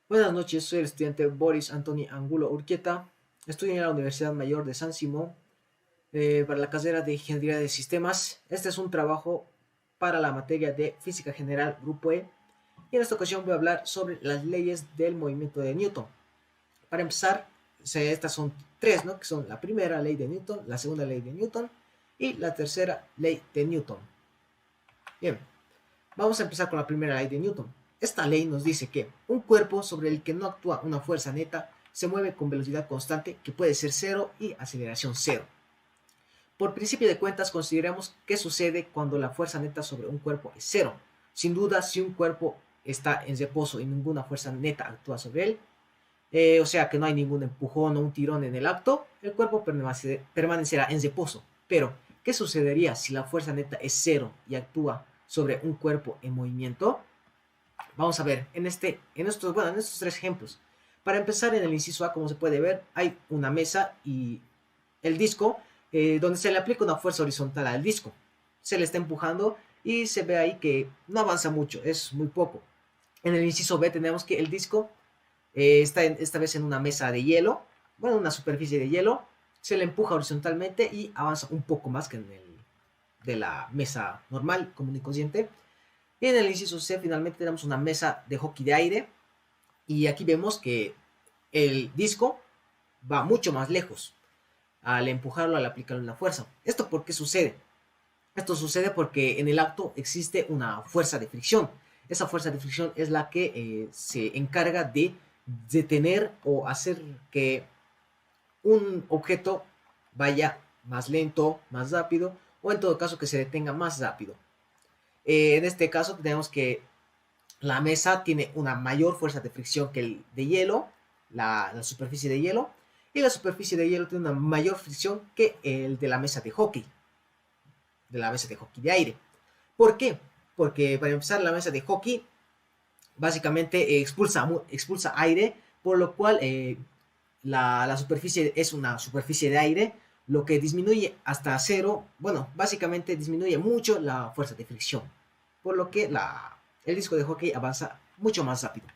Buenas noches, soy el estudiante Boris Antoni Angulo Urquieta. Estudio en la Universidad Mayor de San Simón para la carrera de Ingeniería de Sistemas. Este es un trabajo para la materia de Física General Grupo E. Y en esta ocasión voy a hablar sobre las leyes del movimiento de Newton. Para empezar, estas son tres, ¿no? Que son la primera ley de Newton, la segunda ley de Newton y la tercera ley de Newton. Bien, vamos a empezar con la primera ley de Newton. Esta ley nos dice que un cuerpo sobre el que no actúa una fuerza neta se mueve con velocidad constante que puede ser cero y aceleración cero. Por principio de cuentas, consideramos qué sucede cuando la fuerza neta sobre un cuerpo es cero. Sin duda, si un cuerpo está en reposo y ninguna fuerza neta actúa sobre él, o sea que no hay ningún empujón o un tirón en el acto, el cuerpo permanecerá en reposo. Pero, ¿qué sucedería si la fuerza neta es cero y actúa sobre un cuerpo en movimiento? Vamos a ver, en estos tres ejemplos. Para empezar, en el inciso A, como se puede ver, hay una mesa y el disco, donde se le aplica una fuerza horizontal al disco. Se le está empujando y se ve ahí que no avanza mucho, es muy poco. En el inciso B tenemos que el disco está esta vez en una mesa de hielo, bueno, una superficie de hielo, se le empuja horizontalmente y avanza un poco más que en el de la mesa normal, común y corriente. Y en el inciso C finalmente tenemos una mesa de hockey de aire y aquí vemos que el disco va mucho más lejos al empujarlo, al aplicarle una fuerza. ¿Esto por qué sucede? Esto sucede porque en el acto existe una fuerza de fricción. Esa fuerza de fricción es la que se encarga de detener o hacer que un objeto vaya más lento, más rápido, o en todo caso que se detenga más rápido. En este caso tenemos que la mesa tiene una mayor fuerza de fricción que el de hielo, la superficie de hielo, y la superficie de hielo tiene una mayor fricción que el de la mesa de hockey, de aire. ¿Por qué? Porque para empezar la mesa de hockey básicamente expulsa aire, por lo cual la superficie es una superficie de aire, lo que disminuye hasta cero, bueno, básicamente disminuye mucho la fuerza de fricción, por lo que el disco de hockey avanza mucho más rápido.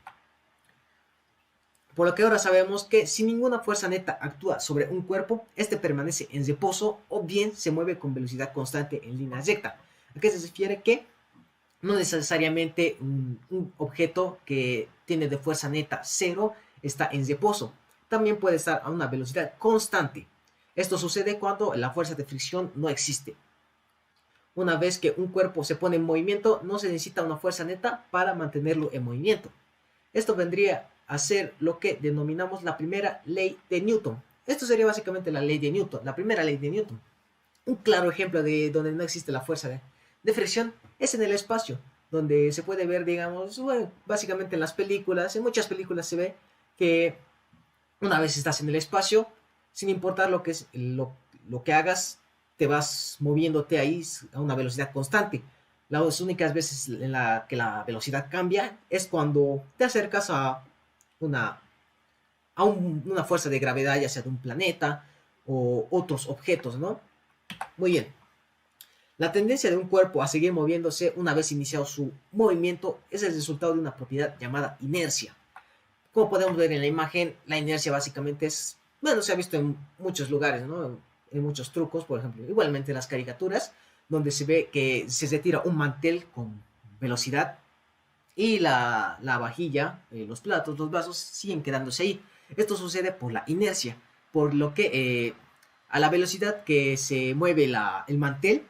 Por lo que ahora sabemos que si ninguna fuerza neta actúa sobre un cuerpo, este permanece en reposo o bien se mueve con velocidad constante en línea recta. ¿A qué se refiere? Que no necesariamente un objeto que tiene de fuerza neta cero está en reposo. También puede estar a una velocidad constante. Esto sucede cuando la fuerza de fricción no existe. Una vez que un cuerpo se pone en movimiento, no se necesita una fuerza neta para mantenerlo en movimiento. Esto vendría a ser lo que denominamos la primera ley de Newton. Esto sería básicamente la ley de Newton, la primera ley de Newton. Un claro ejemplo de donde no existe la fuerza de fricción es en el espacio, donde se puede ver, digamos, bueno, básicamente en las películas, en muchas películas se ve que una vez estás en el espacio, sin importar lo que hagas, te vas moviéndote ahí a una velocidad constante. Las únicas veces en la que la velocidad cambia es cuando te acercas una, una fuerza de gravedad, ya sea de un planeta o otros objetos, ¿no? Muy bien. La tendencia de un cuerpo a seguir moviéndose una vez iniciado su movimiento es el resultado de una propiedad llamada inercia. Como podemos ver en la imagen, la inercia básicamente es, bueno, se ha visto en muchos lugares, ¿no? En muchos trucos, por ejemplo, igualmente en las caricaturas, donde se ve que se retira un mantel con velocidad y la vajilla, los platos, los vasos siguen quedándose ahí. Esto sucede por la inercia, por lo que a la velocidad que se mueve el mantel,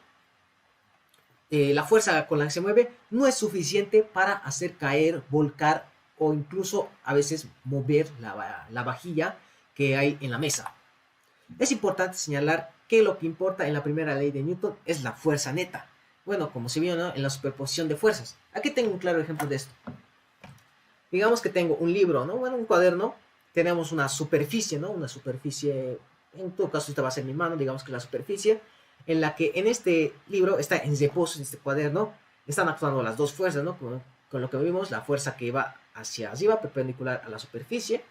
la fuerza con la que se mueve no es suficiente para hacer caer, volcar o incluso a veces mover la vajilla que hay en la mesa. Es importante señalar que lo que importa en la primera ley de Newton es la fuerza neta. Bueno, como se vio, ¿no?, en la superposición de fuerzas. Aquí tengo un claro ejemplo de esto. Digamos que tengo un libro, ¿no? Bueno, un cuaderno. Tenemos una superficie, ¿no? Una superficie, en todo caso esta va a ser mi mano, digamos que la superficie, en la que en este libro está en reposo, en este cuaderno, están actuando las dos fuerzas, ¿no? Con lo que vimos, la fuerza que va hacia arriba, perpendicular a la superficie,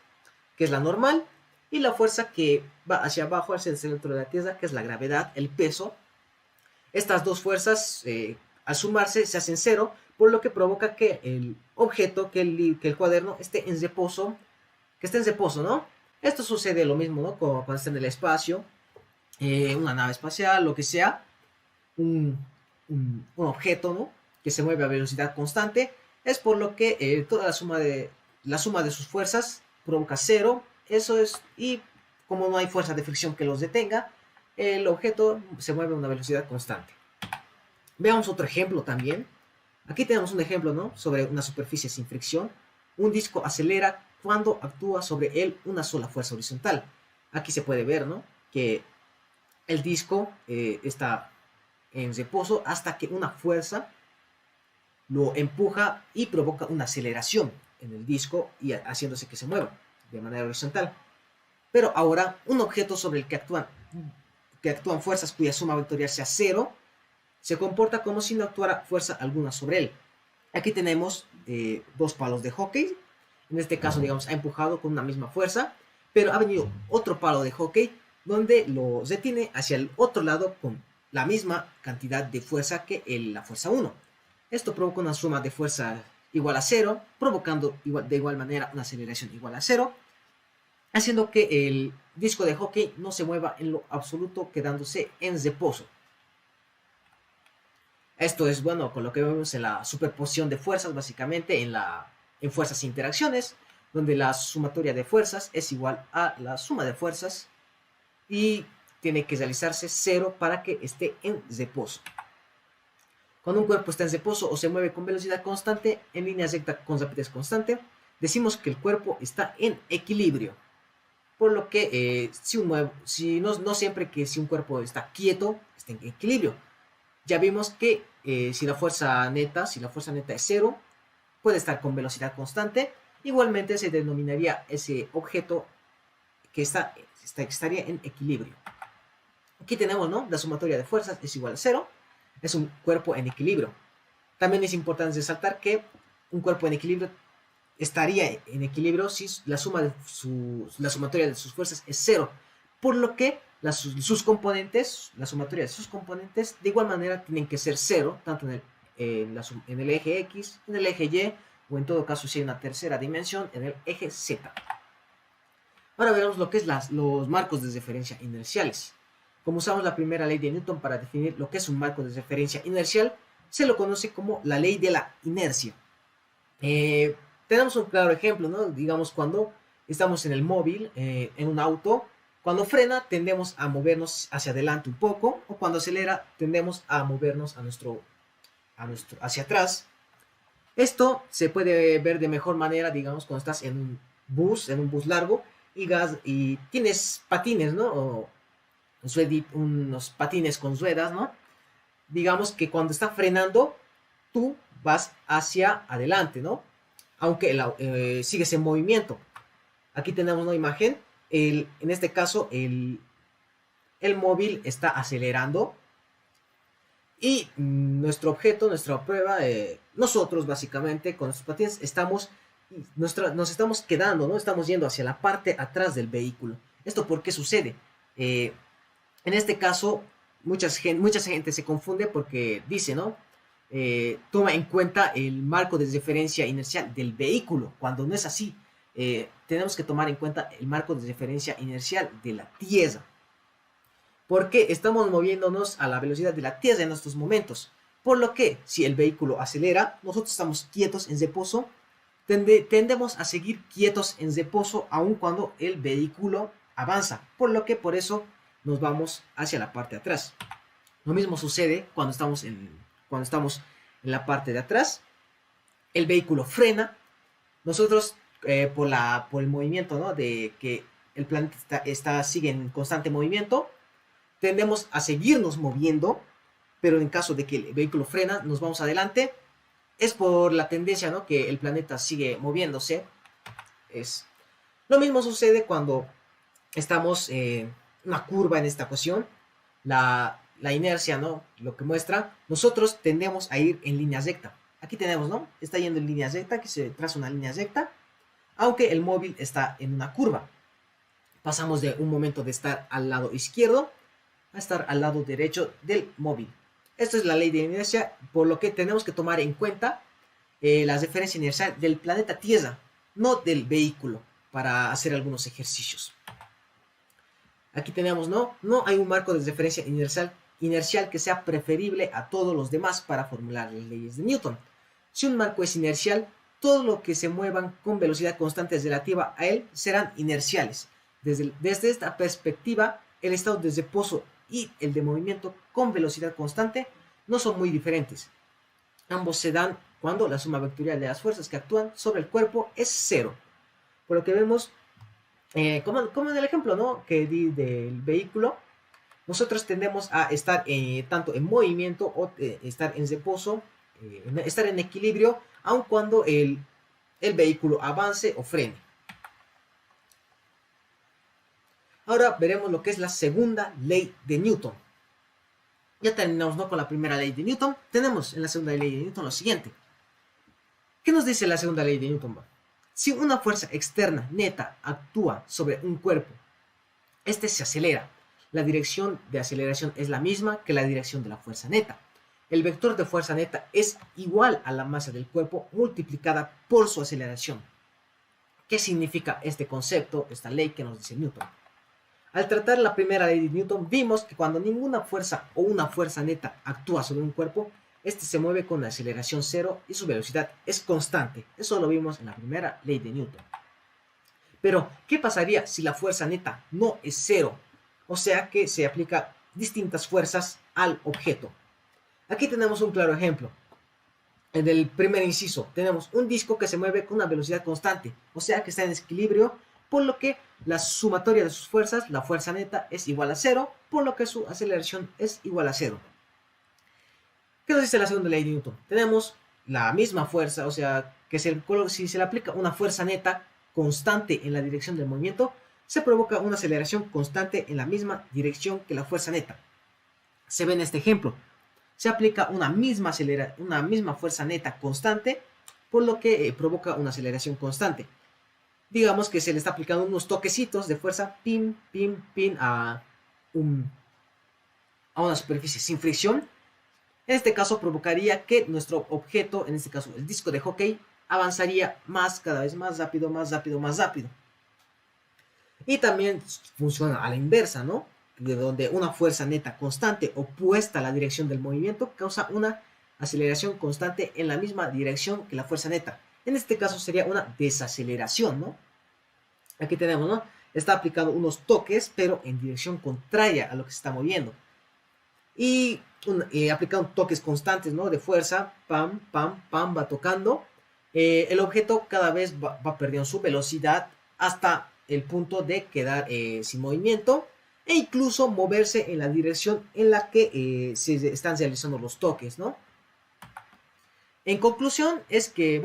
que es la normal, y la fuerza que va hacia abajo, hacia el centro de la Tierra, que es la gravedad, el peso. Estas dos fuerzas, al sumarse, se hacen cero, por lo que provoca que el objeto, que el cuaderno esté en reposo, ¿no? Esto sucede lo mismo, ¿no? Como cuando está en el espacio, una nave espacial, lo que sea, un, un objeto, ¿no? Que se mueve a velocidad constante, es por lo que toda la suma de sus fuerzas provoca cero, eso es, y como no hay fuerza de fricción que los detenga, el objeto se mueve a una velocidad constante. Veamos otro ejemplo también. Aquí tenemos un ejemplo, ¿no? Sobre una superficie sin fricción. Un disco acelera cuando actúa sobre él una sola fuerza horizontal. Aquí se puede ver, ¿no? Que el disco está en reposo hasta que una fuerza lo empuja y provoca una aceleración en el disco y haciéndose que se mueva de manera horizontal. Pero ahora, un objeto sobre el que actúan fuerzas cuya suma vectorial sea cero, se comporta como si no actuara fuerza alguna sobre él. Aquí tenemos dos palos de hockey. En este caso, digamos, ha empujado con una misma fuerza, pero ha venido otro palo de hockey donde lo retiene hacia el otro lado con la misma cantidad de fuerza que la fuerza 1. Esto provoca una suma de fuerza igual a 0, provocando de igual manera una aceleración igual a 0, haciendo que el disco de hockey no se mueva en lo absoluto, quedándose en reposo. Esto es bueno con lo que vemos en la superposición de fuerzas, básicamente en fuerzas e interacciones, donde la sumatoria de fuerzas es igual a la suma de fuerzas y tiene que realizarse 0 para que esté en reposo. Cuando un cuerpo está en reposo o se mueve con velocidad constante en línea recta con rapidez constante, decimos que el cuerpo está en equilibrio. Por lo que no siempre que si un cuerpo está quieto, está en equilibrio. Ya vimos que si la fuerza neta es 0, puede estar con velocidad constante. Igualmente se denominaría ese objeto que estaría en equilibrio. Aquí tenemos, ¿no? La sumatoria de fuerzas es igual a 0. Es un cuerpo en equilibrio. También es importante resaltar que un cuerpo en equilibrio estaría en equilibrio si la sumatoria de sus fuerzas es 0. Por lo que la sumatoria de sus componentes, de igual manera tienen que ser 0, tanto en el eje X, en el eje Y, o en todo caso si hay una tercera dimensión, en el eje Z. Ahora veremos lo que es los marcos de referencia inerciales. Como usamos la primera ley de Newton para definir lo que es un marco de referencia inercial, se lo conoce como la ley de la inercia. Tenemos un claro ejemplo, ¿no? Digamos cuando estamos en el móvil, en un auto, cuando frena tendemos a movernos hacia adelante un poco, o cuando acelera tendemos a movernos hacia atrás. Esto se puede ver de mejor manera, digamos, cuando estás en un bus largo y tienes patines, ¿no? O unos patines con ruedas, ¿no? Digamos que cuando está frenando, tú vas hacia adelante, ¿no? Aunque sigues en movimiento. Aquí tenemos una imagen. En este caso, el móvil está acelerando. Y nuestro objeto, nuestra prueba, nosotros básicamente con nuestros patines nos estamos quedando, ¿no? Estamos yendo hacia la parte atrás del vehículo. ¿Esto por qué sucede? En este caso, mucha gente se confunde porque dice, ¿no? Toma en cuenta el marco de referencia inercial del vehículo, cuando no es así. Tenemos que tomar en cuenta el marco de referencia inercial de la Tierra, porque estamos moviéndonos a la velocidad de la Tierra en estos momentos. Por lo que, si el vehículo acelera, nosotros estamos quietos en reposo, tendemos a seguir quietos en reposo aun cuando el vehículo avanza. Por eso nos vamos hacia la parte de atrás. Lo mismo sucede cuando estamos en la parte de atrás. El vehículo frena. Nosotros, por el movimiento, ¿no? De que el planeta sigue en constante movimiento, tendemos a seguirnos moviendo, pero en caso de que el vehículo frena, nos vamos adelante. Es por la tendencia, ¿no? Que el planeta sigue moviéndose. Lo mismo sucede cuando estamos en una curva en esta ocasión. La inercia, ¿no? Lo que muestra, nosotros tendemos a ir en línea recta. Aquí tenemos, ¿no? Está yendo en línea recta, que se traza una línea recta, aunque el móvil está en una curva. Pasamos de un momento de estar al lado izquierdo a estar al lado derecho del móvil. Esta es la ley de inercia, por lo que tenemos que tomar en cuenta la referencia inercial del planeta Tierra, no del vehículo, para hacer algunos ejercicios. Aquí tenemos, no hay un marco de referencia inercial que sea preferible a todos los demás para formular las leyes de Newton. Si un marco es inercial, todo lo que se muevan con velocidad constante relativa a él serán inerciales. Desde esta perspectiva, el estado de reposo y el de movimiento con velocidad constante no son muy diferentes. Ambos se dan cuando la suma vectorial de las fuerzas que actúan sobre el cuerpo es cero. Por lo que vemos, como en el ejemplo, ¿no?, que di del vehículo, nosotros tendemos a estar tanto en movimiento o estar en reposo, estar en equilibrio, aun cuando el vehículo avance o frene. Ahora veremos lo que es la segunda ley de Newton. Ya terminamos, ¿no?, con la primera ley de Newton. Tenemos en la segunda ley de Newton lo siguiente. ¿Qué nos dice la segunda ley de Newton? Si una fuerza externa neta actúa sobre un cuerpo, este se acelera. La dirección de aceleración es la misma que la dirección de la fuerza neta. El vector de fuerza neta es igual a la masa del cuerpo multiplicada por su aceleración. ¿Qué significa este concepto, esta ley que nos dice Newton? Al tratar la primera ley de Newton, vimos que cuando ninguna fuerza o una fuerza neta actúa sobre un cuerpo, este se mueve con aceleración cero y su velocidad es constante. Eso lo vimos en la primera ley de Newton. Pero, ¿qué pasaría si la fuerza neta no es cero? O sea que se aplica distintas fuerzas al objeto. Aquí tenemos un claro ejemplo. En el primer inciso tenemos un disco que se mueve con una velocidad constante, o sea que está en equilibrio, por lo que la sumatoria de sus fuerzas, la fuerza neta, es igual a cero, por lo que su aceleración es igual a cero. ¿Qué nos dice la segunda ley de Newton? Tenemos la misma fuerza, o sea que si se le aplica una fuerza neta constante en la dirección del movimiento, se provoca una aceleración constante en la misma dirección que la fuerza neta. Se ve en este ejemplo. Se aplica una misma fuerza neta constante, por lo que provoca una aceleración constante. Digamos que se le está aplicando unos toquecitos de fuerza, pin, pin, pin, a una superficie sin fricción. En este caso provocaría que nuestro objeto, en este caso el disco de hockey, avanzaría cada vez más rápido, más rápido, más rápido. Y también funciona a la inversa, ¿no? De donde una fuerza neta constante opuesta a la dirección del movimiento causa una aceleración constante en la misma dirección que la fuerza neta. En este caso sería una desaceleración, ¿no? Aquí tenemos, ¿no? Está aplicando unos toques, pero en dirección contraria a lo que se está moviendo. Y aplicando toques constantes, ¿no?, de fuerza, pam, pam, pam, va tocando. El objeto cada vez va perdiendo su velocidad hasta el punto de quedar sin movimiento e incluso moverse en la dirección en la que se están realizando los toques, ¿no? La conclusión es que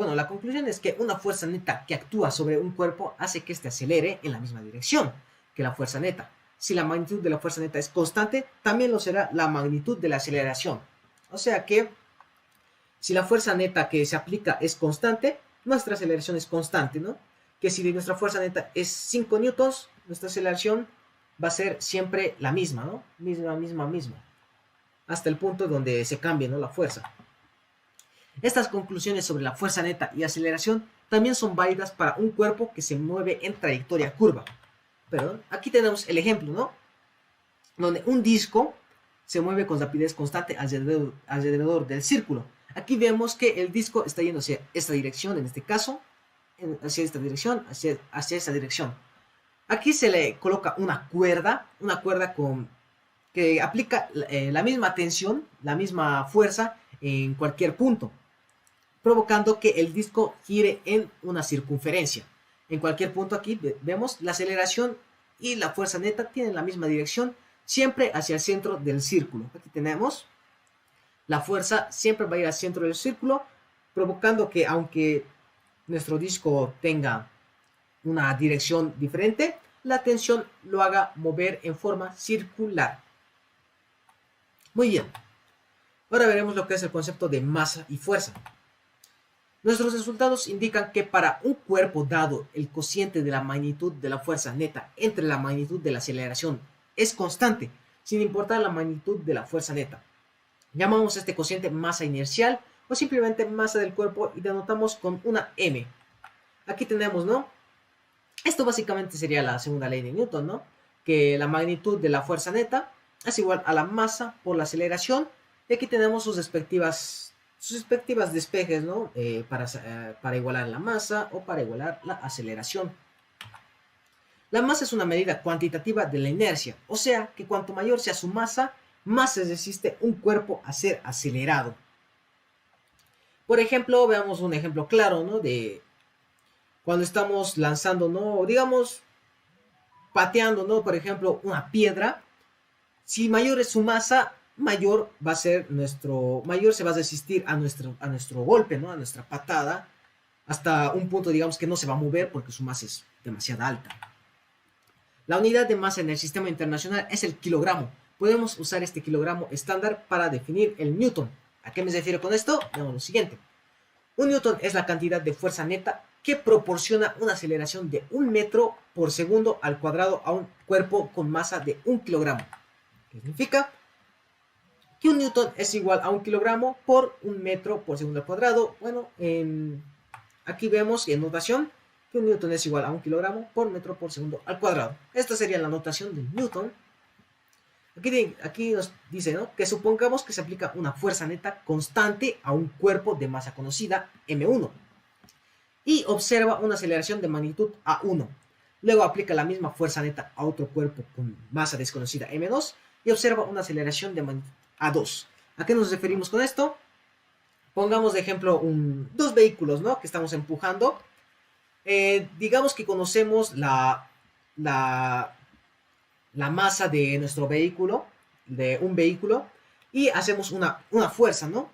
una fuerza neta que actúa sobre un cuerpo hace que éste acelere en la misma dirección que la fuerza neta. Si la magnitud de la fuerza neta es constante, también lo será la magnitud de la aceleración. O sea que, si la fuerza neta que se aplica es constante, nuestra aceleración es constante, ¿no? Que si nuestra fuerza neta es 5 newtons, nuestra aceleración va a ser siempre la misma, ¿no? Misma. Hasta el punto donde se cambie, ¿no?, la fuerza. Estas conclusiones sobre la fuerza neta y aceleración también son válidas para un cuerpo que se mueve en trayectoria curva. Aquí tenemos el ejemplo, ¿no?, donde un disco se mueve con rapidez constante alrededor del círculo. Aquí vemos que el disco está yendo hacia esta dirección, en este caso, hacia esta dirección, hacia esa dirección. Aquí se le coloca una cuerda que aplica la misma tensión, la misma fuerza en cualquier punto, provocando que el disco gire en una circunferencia. En cualquier punto aquí vemos la aceleración y la fuerza neta tienen la misma dirección, siempre hacia el centro del círculo. Aquí tenemos la fuerza, siempre va a ir al centro del círculo, provocando que aunque nuestro disco tenga una dirección diferente, la tensión lo haga mover en forma circular. Muy bien. Ahora veremos lo que es el concepto de masa y fuerza. Nuestros resultados indican que para un cuerpo dado, el cociente de la magnitud de la fuerza neta entre la magnitud de la aceleración es constante, sin importar la magnitud de la fuerza neta. Llamamos a este cociente masa inercial o simplemente masa del cuerpo y denotamos con una m. Aquí tenemos, ¿no? Esto básicamente sería la segunda ley de Newton, ¿no? Que la magnitud de la fuerza neta es igual a la masa por la aceleración. Y aquí tenemos sus respectivas despejes, ¿no? Para igualar la masa o para igualar la aceleración. La masa es una medida cuantitativa de la inercia, o sea que cuanto mayor sea su masa, más se resiste un cuerpo a ser acelerado. Por ejemplo, veamos un ejemplo claro, ¿no? De cuando estamos lanzando, ¿no? Digamos, pateando, ¿no? Por ejemplo, una piedra. Si mayor es su masa, mayor va a ser mayor se va a resistir a nuestro golpe, ¿no? A nuestra patada, hasta un punto, digamos, que no se va a mover porque su masa es demasiado alta. La unidad de masa en el sistema internacional es el kilogramo. Podemos usar este kilogramo estándar para definir el newton. ¿A qué me refiero con esto? Veamos lo siguiente. Un newton es la cantidad de fuerza neta que proporciona una aceleración de 1 metro por segundo al cuadrado a un cuerpo con masa de 1 kilogramo. ¿Qué significa? Que un newton es igual a 1 kilogramo por 1 metro por segundo al cuadrado. Bueno, aquí vemos en notación que un newton es igual a 1 kilogramo por metro por segundo al cuadrado. Esta sería la notación del newton. Aquí nos dice, ¿no? Que supongamos que se aplica una fuerza neta constante a un cuerpo de masa conocida, m1, y observa una aceleración de magnitud a1. Luego aplica la misma fuerza neta a otro cuerpo con masa desconocida, m2, y observa una aceleración de magnitud a2. ¿A qué nos referimos con esto? Pongamos de ejemplo dos vehículos, ¿no? Que estamos empujando. Digamos que conocemos la masa de nuestro vehículo, de un vehículo, y hacemos una fuerza, ¿no?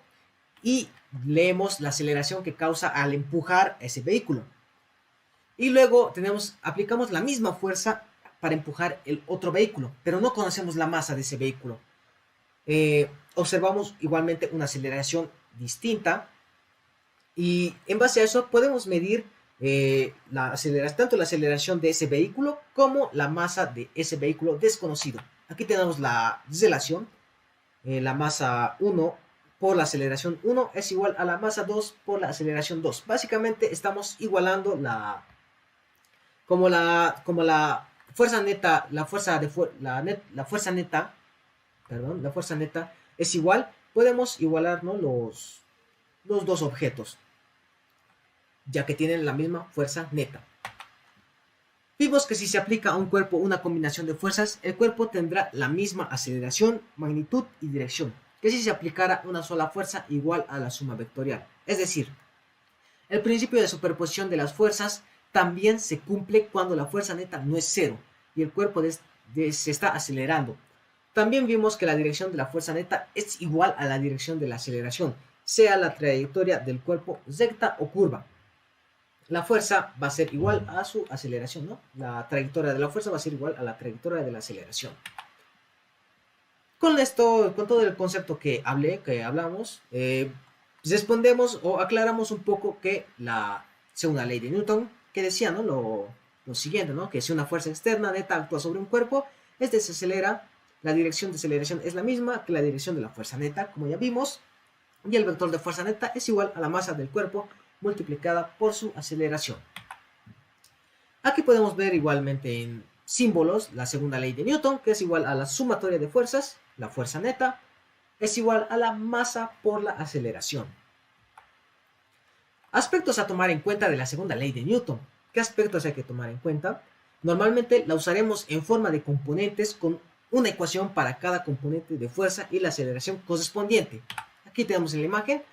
Y leemos la aceleración que causa al empujar ese vehículo. Y luego aplicamos la misma fuerza para empujar el otro vehículo, pero no conocemos la masa de ese vehículo. Observamos igualmente una aceleración distinta y en base a eso podemos medir tanto la aceleración de ese vehículo como la masa de ese vehículo desconocido. Aquí tenemos la relación, la masa 1 por la aceleración 1 es igual a la masa 2 por la aceleración 2. Básicamente estamos igualando la fuerza neta, la fuerza neta es igual, podemos igualar, ¿no? los dos objetos, ya que tienen la misma fuerza neta. Vimos que si se aplica a un cuerpo una combinación de fuerzas, el cuerpo tendrá la misma aceleración, magnitud y dirección, que si se aplicara una sola fuerza igual a la suma vectorial. Es decir, el principio de superposición de las fuerzas también se cumple cuando la fuerza neta no es cero y el cuerpo se está acelerando. También vimos que la dirección de la fuerza neta es igual a la dirección de la aceleración, sea la trayectoria del cuerpo recta o curva. La fuerza va a ser igual a su aceleración, ¿no? La trayectoria de la fuerza va a ser igual a la trayectoria de la aceleración. Con esto, con todo el concepto que hablamos, respondemos o aclaramos un poco que la segunda ley de Newton, que decía, ¿no? Lo siguiente, ¿no? Que si una fuerza externa neta actúa sobre un cuerpo, este se acelera, la dirección de aceleración es la misma que la dirección de la fuerza neta, como ya vimos, y el vector de fuerza neta es igual a la masa del cuerpo multiplicada por su aceleración. Aquí podemos ver igualmente en símbolos la segunda ley de Newton, que es igual a la sumatoria de fuerzas, la fuerza neta, es igual a la masa por la aceleración. Aspectos a tomar en cuenta de la segunda ley de Newton. ¿Qué aspectos hay que tomar en cuenta? Normalmente la usaremos en forma de componentes con una ecuación para cada componente de fuerza y la aceleración correspondiente. Aquí tenemos en la imagen,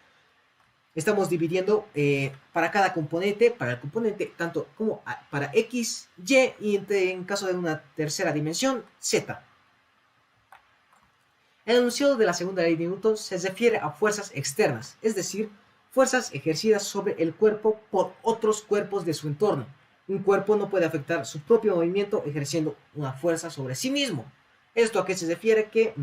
estamos dividiendo para cada componente, para el componente tanto como para X, Y y en caso de una tercera dimensión, Z. El enunciado de la segunda ley de Newton se refiere a fuerzas externas, es decir, fuerzas ejercidas sobre el cuerpo por otros cuerpos de su entorno. Un cuerpo no puede afectar su propio movimiento ejerciendo una fuerza sobre sí mismo. ¿Esto a qué se refiere? Que,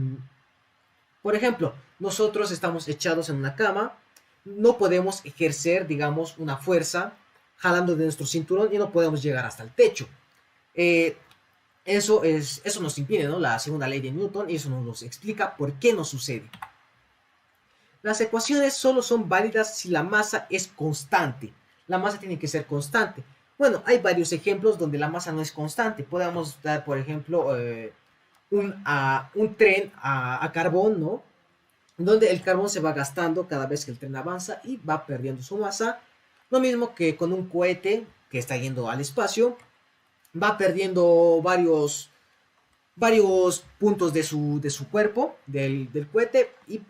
por ejemplo, nosotros estamos echados en una cama, no podemos ejercer, digamos, una fuerza jalando de nuestro cinturón y no podemos llegar hasta el techo. Eso nos impide, ¿no? La segunda ley de Newton, y eso nos explica por qué nos sucede. Las ecuaciones solo son válidas si la masa es constante. La masa tiene que ser constante. Bueno, hay varios ejemplos donde la masa no es constante. Podemos dar, por ejemplo, un tren a carbón, ¿no? Donde el carbón se va gastando cada vez que el tren avanza y va perdiendo su masa. Lo mismo que con un cohete que está yendo al espacio, va perdiendo varios puntos de su cuerpo, del cohete, y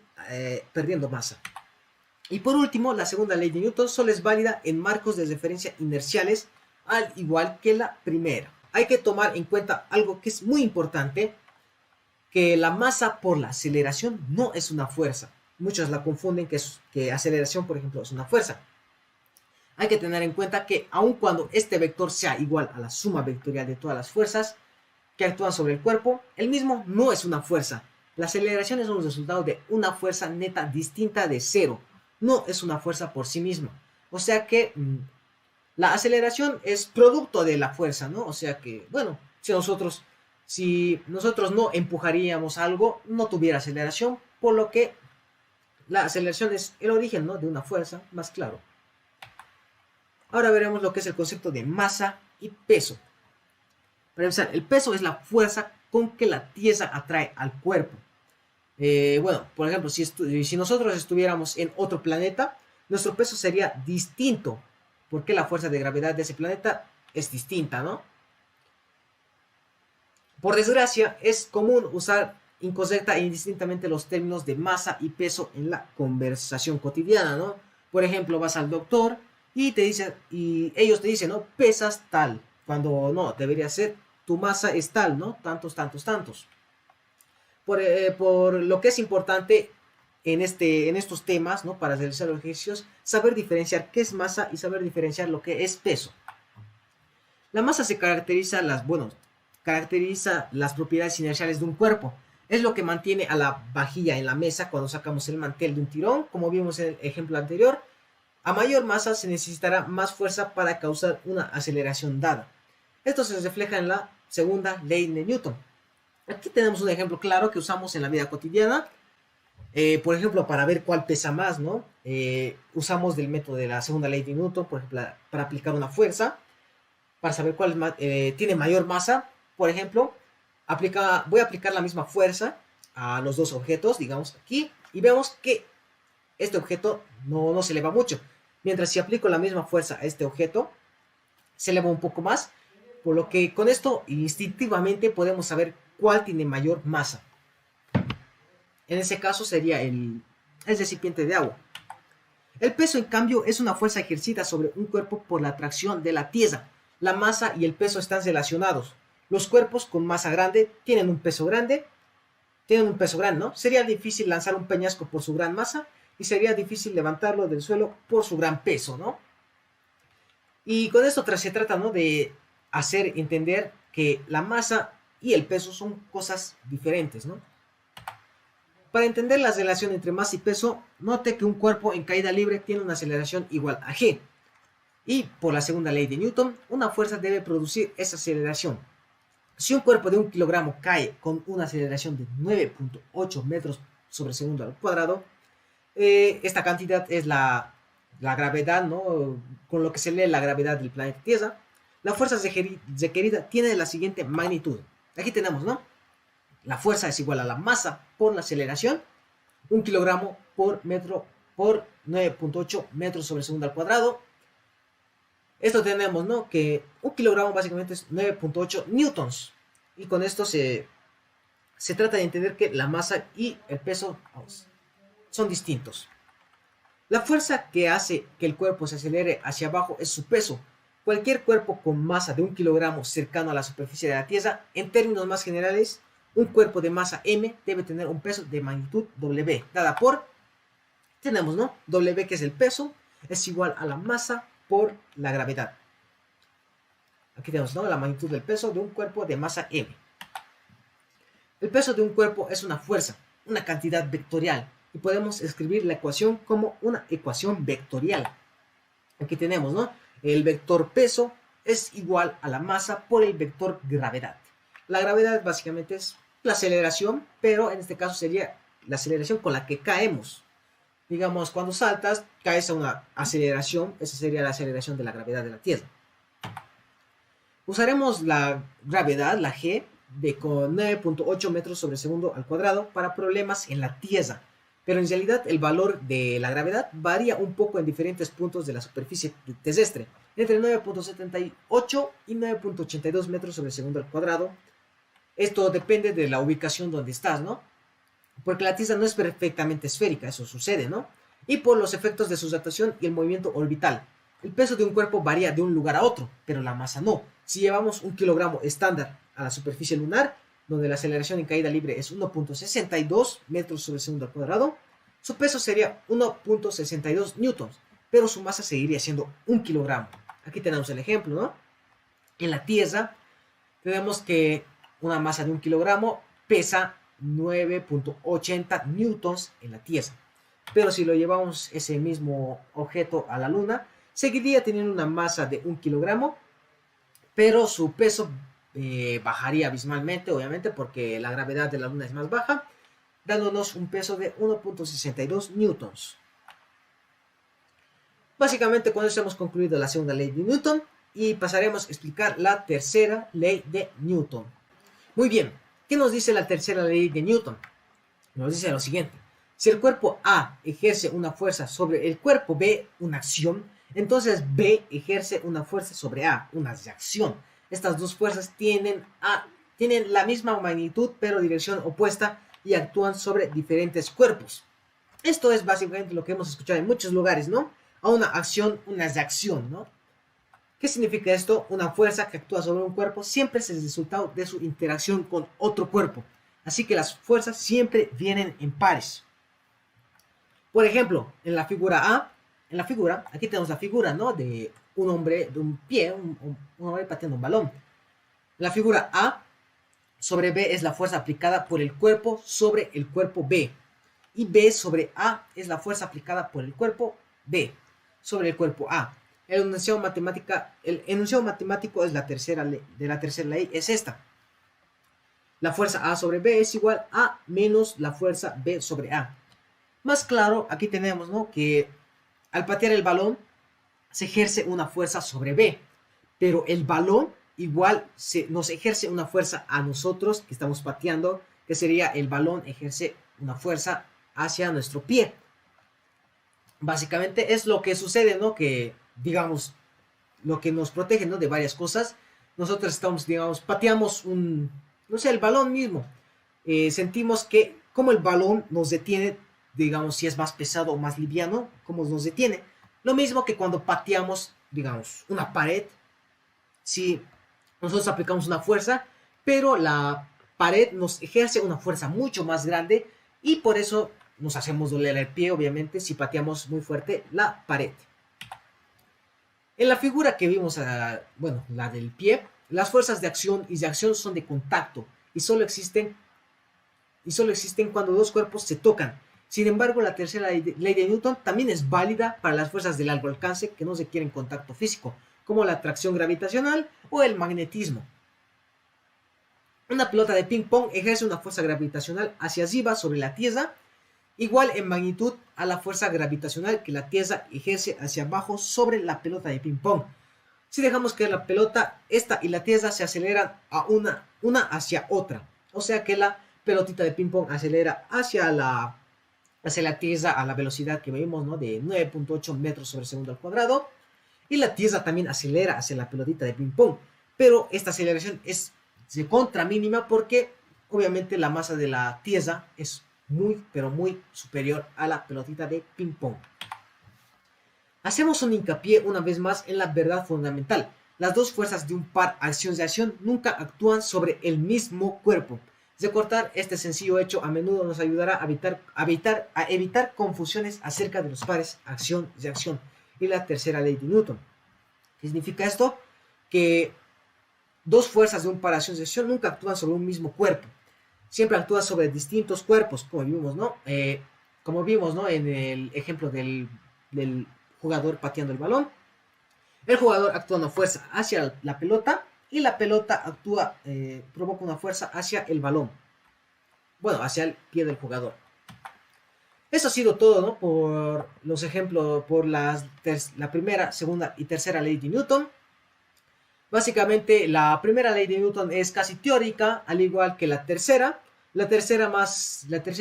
perdiendo masa. Y por último, la segunda ley de Newton solo es válida en marcos de referencia inerciales, al igual que la primera. Hay que tomar en cuenta algo que es muy importante, que la masa por la aceleración no es una fuerza. Muchos la confunden que aceleración, por ejemplo, es una fuerza. Hay que tener en cuenta que aun cuando este vector sea igual a la suma vectorial de todas las fuerzas que actúan sobre el cuerpo, el mismo no es una fuerza. La aceleración es un resultado de una fuerza neta distinta de cero. No es una fuerza por sí misma. O sea que la aceleración es producto de la fuerza, ¿no? O sea que, bueno, si nosotros no empujaríamos algo, no tuviera aceleración, por lo que la aceleración es el origen, ¿no?, de una fuerza, más claro. Ahora veremos lo que es el concepto de masa y peso. Para empezar, el peso es la fuerza con que la Tierra atrae al cuerpo. Bueno, por ejemplo, si nosotros estuviéramos en otro planeta, nuestro peso sería distinto, porque la fuerza de gravedad de ese planeta es distinta, ¿no? Por desgracia, es común usar incorrecta e indistintamente los términos de masa y peso en la conversación cotidiana, ¿no? Por ejemplo, vas al doctor y ellos te dicen, ¿no?, pesas tal, cuando no, debería ser tu masa es tal, ¿no? Tantos, tantos, tantos. Por lo que es importante en estos temas, ¿no?, para realizar los ejercicios, saber diferenciar qué es masa y saber diferenciar lo que es peso. La masa se caracteriza las propiedades inerciales de un cuerpo. Es lo que mantiene a la vajilla en la mesa cuando sacamos el mantel de un tirón, como vimos en el ejemplo anterior. A mayor masa se necesitará más fuerza para causar una aceleración dada. Esto se refleja en la segunda ley de Newton. Aquí tenemos un ejemplo claro que usamos en la vida cotidiana. Por ejemplo, para ver cuál pesa más, ¿no? Usamos del método de la segunda ley de Newton, por ejemplo, para aplicar una fuerza, para saber cuál tiene mayor masa. Por ejemplo, voy a aplicar la misma fuerza a los dos objetos, digamos aquí, y vemos que este objeto no se eleva mucho. Mientras si aplico la misma fuerza a este objeto, se eleva un poco más, por lo que con esto instintivamente podemos saber cuál tiene mayor masa. En ese caso sería el recipiente de agua. El peso, en cambio, es una fuerza ejercida sobre un cuerpo por la atracción de la Tierra. La masa y el peso están relacionados. Los cuerpos con masa grande tienen un peso grande, ¿no? Sería difícil lanzar un peñasco por su gran masa y sería difícil levantarlo del suelo por su gran peso, ¿no? Y con esto se trata, ¿no?, de hacer entender que la masa y el peso son cosas diferentes, ¿no? Para entender la relación entre masa y peso, note que un cuerpo en caída libre tiene una aceleración igual a g. Y por la segunda ley de Newton, una fuerza debe producir esa aceleración. Si un cuerpo de 1 kilogramo cae con una aceleración de 9.8 metros sobre segundo al cuadrado, esta cantidad es la gravedad, ¿no?, con lo que se lee la gravedad del planeta Tierra. La fuerza requerida tiene la siguiente magnitud. Aquí tenemos, ¿no? La fuerza es igual a la masa por la aceleración, 1 kilogramo por 9.8 metros sobre segundo al cuadrado. Esto tenemos, ¿no?, que 1 kilogramo básicamente es 9.8 newtons. Y con esto se trata de entender que la masa y el peso son distintos. La fuerza que hace que el cuerpo se acelere hacia abajo es su peso. Cualquier cuerpo con masa de 1 kilogramo cercano a la superficie de la Tierra, en términos más generales, un cuerpo de masa m debe tener un peso de magnitud W, dada por, tenemos, ¿no?, W, que es el peso, es igual a la masa por la gravedad. Aquí tenemos, ¿no?, la magnitud del peso de un cuerpo de masa m. El peso de un cuerpo es una fuerza, una cantidad vectorial, y podemos escribir la ecuación como una ecuación vectorial. Aquí tenemos, ¿no?, el vector peso es igual a la masa por el vector gravedad. La gravedad básicamente es la aceleración, pero en este caso sería la aceleración con la que caemos. Digamos, cuando saltas, caes a una aceleración, esa sería la aceleración de la gravedad de la Tierra. Usaremos la gravedad, la G, de con 9.8 metros sobre segundo al cuadrado para problemas en la Tierra. Pero en realidad el valor de la gravedad varía un poco en diferentes puntos de la superficie terrestre, entre 9.78 y 9.82 metros sobre segundo al cuadrado. Esto depende de la ubicación donde estás, ¿no? Porque la Tierra no es perfectamente esférica, eso sucede, ¿no? Y por los efectos de su rotación y el movimiento orbital. El peso de un cuerpo varía de un lugar a otro, pero la masa no. Si llevamos un kilogramo estándar a la superficie lunar, donde la aceleración en caída libre es 1.62 metros sobre segundo al cuadrado, su peso sería 1.62 newtons, pero su masa seguiría siendo 1 kilogramo. Aquí tenemos el ejemplo, ¿no? En la Tierra tenemos que una masa de 1 kilogramo pesa 9.80 newtons en la Tierra. Pero si lo llevamos ese mismo objeto a la Luna, seguiría teniendo una masa de 1 kilogramo, pero su peso bajaría abismalmente, obviamente, porque la gravedad de la Luna es más baja, dándonos un peso de 1.62 newtons. Básicamente con eso hemos concluido la segunda ley de Newton y pasaremos a explicar la tercera ley de Newton. Muy bien, ¿qué nos dice la tercera ley de Newton? Nos dice lo siguiente: si el cuerpo A ejerce una fuerza sobre el cuerpo B, una acción, entonces B ejerce una fuerza sobre A, una reacción. Estas dos fuerzas tienen la misma magnitud pero dirección opuesta y actúan sobre diferentes cuerpos. Esto es básicamente lo que hemos escuchado en muchos lugares, ¿no? A una acción, una reacción, ¿no? ¿Qué significa esto? Una fuerza que actúa sobre un cuerpo siempre es el resultado de su interacción con otro cuerpo. Así que las fuerzas siempre vienen en pares. Por ejemplo, en la figura, aquí tenemos la figura, ¿no? De un hombre, de un pie, un hombre pateando un balón. La figura A sobre B es la fuerza aplicada por el cuerpo sobre el cuerpo B. Y B sobre A es la fuerza aplicada por el cuerpo B sobre el cuerpo A. El enunciado matemático es la tercera ley, de la tercera ley es esta. La fuerza A sobre B es igual a menos la fuerza B sobre A. Más claro, aquí tenemos, ¿no?, que al patear el balón se ejerce una fuerza sobre B, pero el balón igual nos ejerce una fuerza a nosotros que estamos pateando, que sería el balón ejerce una fuerza hacia nuestro pie. Básicamente es lo que sucede, ¿no? Que, digamos, lo que nos protege, ¿no?, de varias cosas. Nosotros estamos, digamos, pateamos no sé, el balón mismo. Sentimos que como el balón nos detiene, digamos, si es más pesado o más liviano, como nos detiene. Lo mismo que cuando pateamos, digamos, una pared. Si nosotros aplicamos una fuerza, pero la pared nos ejerce una fuerza mucho más grande y por eso nos hacemos doler el pie, obviamente, si pateamos muy fuerte la pared. En la figura que vimos, bueno, la del pie, las fuerzas de acción y reacción son de contacto y solo existen cuando dos cuerpos se tocan. Sin embargo, la tercera ley de Newton también es válida para las fuerzas de largo alcance que no requieren contacto físico, como la atracción gravitacional o el magnetismo. Una pelota de ping pong ejerce una fuerza gravitacional hacia arriba sobre la Tierra, igual en magnitud a la fuerza gravitacional que la Tierra ejerce hacia abajo sobre la pelota de ping pong. Si dejamos que la pelota, esta y la Tierra se aceleran a una hacia otra, o sea que la pelotita de ping pong acelera hacia la Tierra a la velocidad que vimos, ¿no?, de 9.8 metros sobre segundo al cuadrado, y la Tierra también acelera hacia la pelotita de ping pong, pero esta aceleración es de contra mínima porque obviamente la masa de la Tierra es muy, pero muy superior a la pelotita de ping pong. Hacemos un hincapié una vez más en la verdad fundamental: las dos fuerzas de un par acción-reacción nunca actúan sobre el mismo cuerpo. Recortar este sencillo hecho a menudo nos ayudará a evitar confusiones acerca de los pares acción-reacción y la tercera ley de Newton. ¿Qué significa esto? Que dos fuerzas de un par acción-reacción nunca actúan sobre un mismo cuerpo. Siempre actúan sobre distintos cuerpos, como vimos, ¿no? En el ejemplo del jugador pateando el balón. El jugador actúa una fuerza hacia la pelota y la pelota provoca una fuerza hacia el balón. Bueno, hacia el pie del jugador. Eso ha sido todo, ¿no? Por los ejemplos, por la primera, segunda y tercera ley de Newton. Básicamente, la primera ley de Newton es casi teórica, al igual que la tercera. La tercera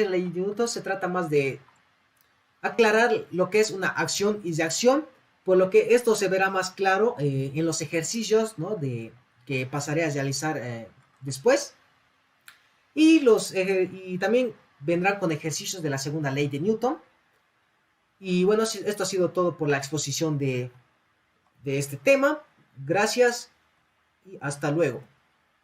ley de Newton se trata más de aclarar lo que es una acción y reacción, por lo que esto se verá más claro en los ejercicios, ¿no? Que pasaré a realizar después. Y también vendrán con ejercicios de la segunda ley de Newton. Y bueno, esto ha sido todo por la exposición de este tema. Gracias y hasta luego.